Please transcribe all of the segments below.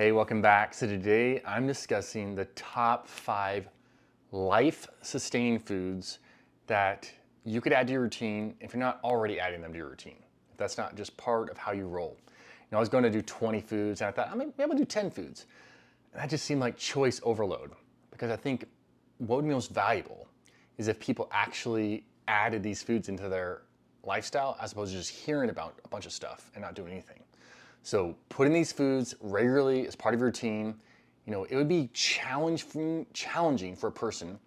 Hey, welcome back. So today I'm discussing the top 5 life-sustaining foods that you could add to your routine if you're not already adding them to your routine. If that's not just part of how you roll. I was going to do 20 foods and I thought, maybe I'm gonna do 10 foods. And that just seemed like choice overload because I think what would be most valuable is if people actually added these foods into their lifestyle as opposed to just hearing about a bunch of stuff and not doing anything. So putting these foods regularly as part of your routine, it would be challenging for a person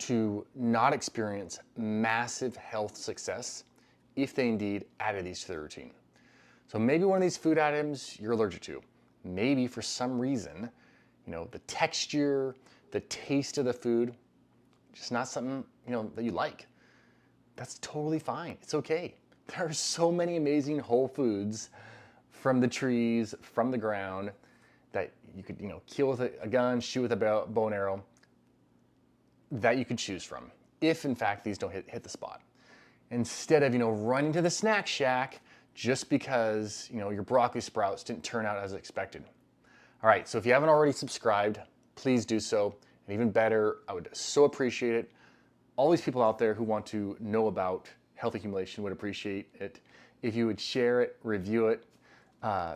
to not experience massive health success if they indeed added these to their routine. So maybe one of these food items you're allergic to. Maybe for some reason, the texture, the taste of the food, just not something, that you like. That's totally fine. It's okay. There are so many amazing whole foods from the trees, from the ground, that you could, kill with a gun, shoot with a bow and arrow, that you could choose from, if in fact these don't hit the spot. Instead of, running to the snack shack just because, your broccoli sprouts didn't turn out as expected. All right, so if you haven't already subscribed, please do so. And even better, I would so appreciate it. All these people out there who want to know about health accumulation would appreciate it if you would share it, review it,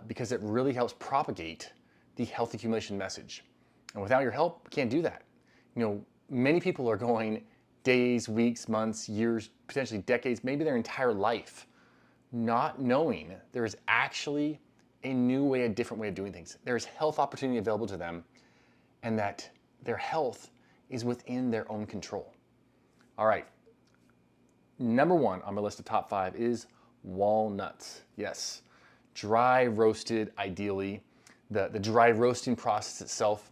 because it really helps propagate the health accumulation message. And without your help, we can't do that. Many people are going days, weeks, months, years, potentially decades, maybe their entire life, not knowing there is actually a new way, a different way of doing things. There is health opportunity available to them, and that their health is within their own control. All right, number 1 on my list of top 5 is walnuts. Yes. Dry roasted, ideally. The dry roasting process itself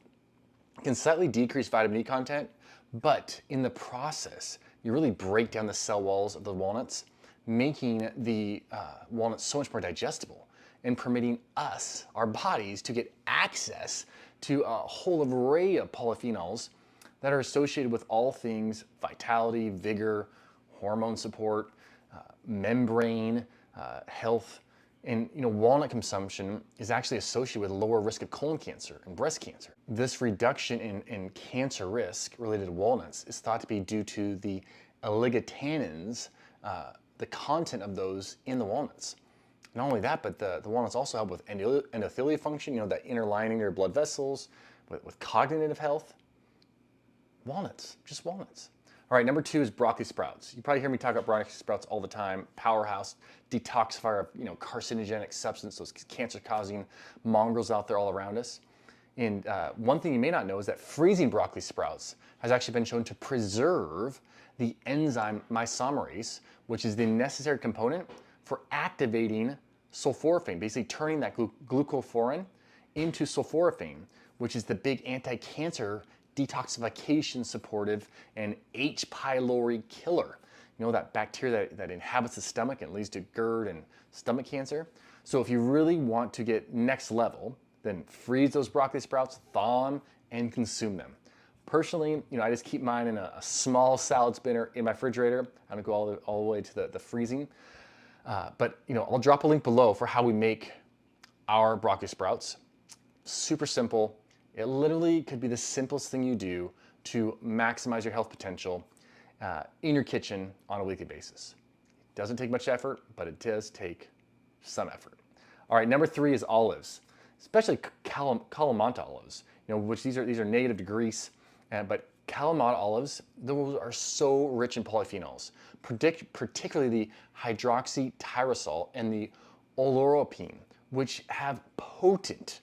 can slightly decrease vitamin E content, but in the process, you really break down the cell walls of the walnuts, making the walnuts so much more digestible and permitting us, our bodies, to get access to a whole array of polyphenols that are associated with all things vitality, vigor, hormone support, membrane, health. And walnut consumption is actually associated with a lower risk of colon cancer and breast cancer. This reduction in cancer risk related to walnuts is thought to be due to the oligotannins, the content of those in the walnuts. Not only that, but the walnuts also help with endothelial function, that inner lining of your blood vessels, with cognitive health. Walnuts, just walnuts. All right, number 2 is broccoli sprouts. You probably hear me talk about broccoli sprouts all the time. Powerhouse, detoxifier of carcinogenic substance, those cancer-causing mongrels out there all around us. And one thing you may not know is that freezing broccoli sprouts has actually been shown to preserve the enzyme isomerase, which is the necessary component for activating sulforaphane, basically turning that glucophorin into sulforaphane, which is the big anti-cancer detoxification supportive and H. pylori killer. That bacteria that inhabits the stomach and leads to GERD and stomach cancer. So if you really want to get next level, then freeze those broccoli sprouts, thaw them, and consume them. Personally, I just keep mine in a small salad spinner in my refrigerator. I don't go all the way to the freezing. But I'll drop a link below for how we make our broccoli sprouts. Super simple. It literally could be the simplest thing you do to maximize your health potential in your kitchen on a weekly basis. It doesn't take much effort, but it does take some effort. All right, number 3 is olives, especially Kalamata olives, which these are native to Greece, but Kalamata olives, those are so rich in polyphenols, particularly the hydroxytyrosol and the oleuropein, which have potent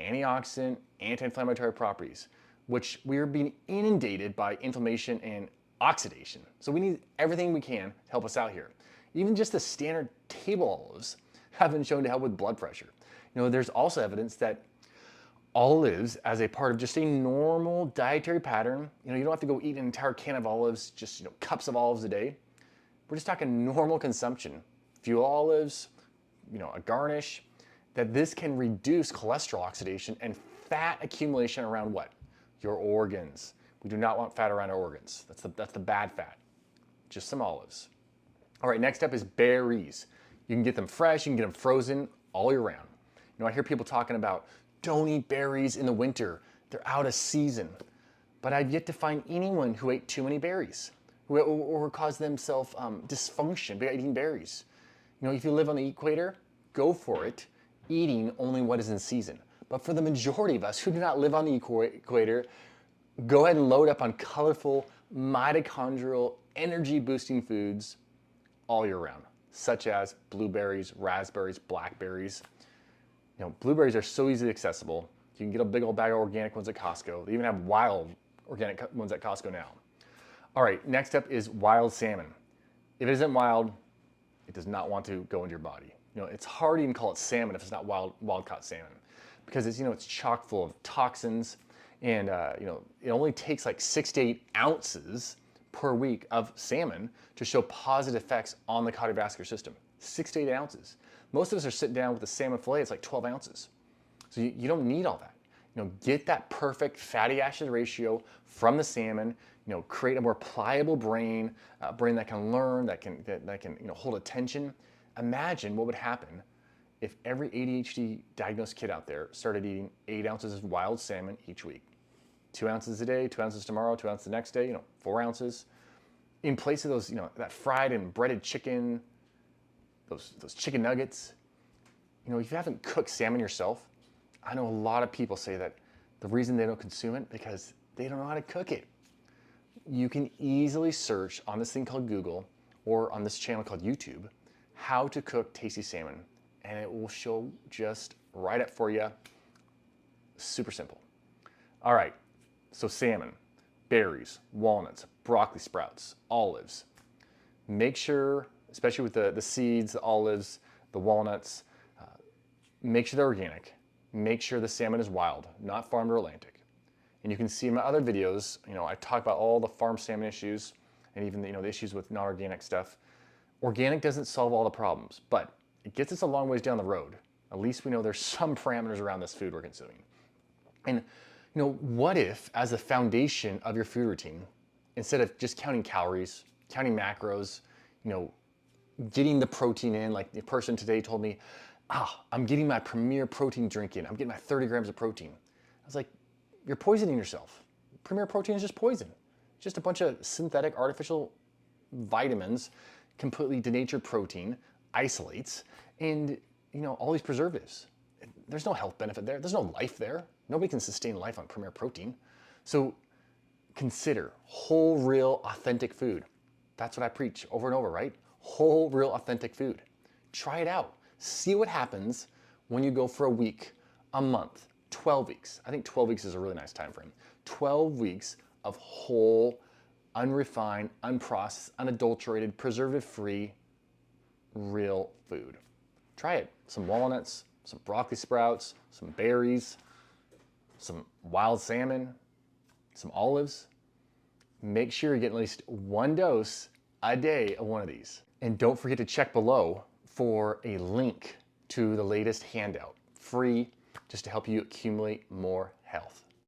antioxidant, anti-inflammatory properties, which we're being inundated by inflammation and oxidation. So we need everything we can to help us out here. Even just the standard table olives have been shown to help with blood pressure. There's also evidence that olives, as a part of just a normal dietary pattern, you don't have to go eat an entire can of olives, just cups of olives a day. We're just talking normal consumption. A few olives, a garnish, that this can reduce cholesterol oxidation and fat accumulation around what? Your organs. We do not want fat around our organs. That's the bad fat. Just some olives. All right, next up is berries. You can get them fresh, you can get them frozen all year round. I hear people talking about Don't eat berries in the winter. They're out of season. But I've yet to find anyone who ate too many berries or caused themselves dysfunction by eating berries. You know, if you live on the equator, go for it, eating only what is in season. But for the majority of us who do not live on the equator, go ahead and load up on colorful, mitochondrial, energy-boosting foods all year round, such as blueberries, raspberries, blackberries. You know, blueberries are so easily accessible. You can get a big old bag of organic ones at Costco. They even have wild organic ones at Costco now. All right, next up is wild salmon. If it isn't wild, it does not want to go into your body. You know, it's hard to even call it salmon if it's not wild caught salmon, because it's, you know, it's chock full of toxins, and you know, it only takes like 6 to 8 ounces per week of salmon to show positive effects on the cardiovascular system. 6 to 8 ounces. Most of us are sitting down with a salmon fillet, it's like 12 ounces. So you don't need all that. You know, get that perfect fatty acid ratio from the salmon. You know, create a more pliable brain, a brain that can learn, that can you know, hold attention. Imagine what would happen if every ADHD diagnosed kid out there started eating 8 ounces of wild salmon each week. 2 ounces a day, 2 ounces tomorrow, 2 ounces the next day, you know, 4 ounces. In place of those, you know, that fried and breaded chicken, those chicken nuggets. You know, if you haven't cooked salmon yourself, I know a lot of people say that the reason they don't consume it because they don't know how to cook it. You can easily search on this thing called Google or on this channel called YouTube how to cook tasty salmon, and it will show just right up for you. Super simple. All right, so salmon, berries, walnuts, broccoli sprouts, olives. Make sure, especially with the seeds, the olives, the walnuts, make sure they're organic. Make sure the salmon is wild, not farmed or Atlantic. And you can see in my other videos, you know, I talk about all the farm salmon issues and even, you know, the issues with non-organic stuff. Organic doesn't solve all the problems, but it gets us a long ways down the road. At least we know there's some parameters around this food we're consuming. And, you know, what if, as a foundation of your food routine, instead of just counting calories, counting macros, you know, getting the protein in, like the person today told me, I'm getting my Premier protein drink in. I'm getting my 30 grams of protein. I was like, you're poisoning yourself. Premier protein is just poison. It's just a bunch of synthetic artificial vitamins, completely denatured protein, isolates, and, you know, all these preservatives. There's no health benefit there. There's no life there. Nobody can sustain life on Premier protein. So consider whole, real, authentic food. That's what I preach over and over, right? Whole, real, authentic food. Try it out. See what happens when you go for a week, a month, 12 weeks. I think 12 weeks is a really nice time frame. 12 weeks of whole, unrefined, unprocessed, unadulterated, preservative-free, real food. Try it. Some walnuts, some broccoli sprouts, some berries, some wild salmon, some olives. Make sure you're getting at least 1 dose a day of one of these. And don't forget to check below for a link to the latest handout, free, just to help you accumulate more health.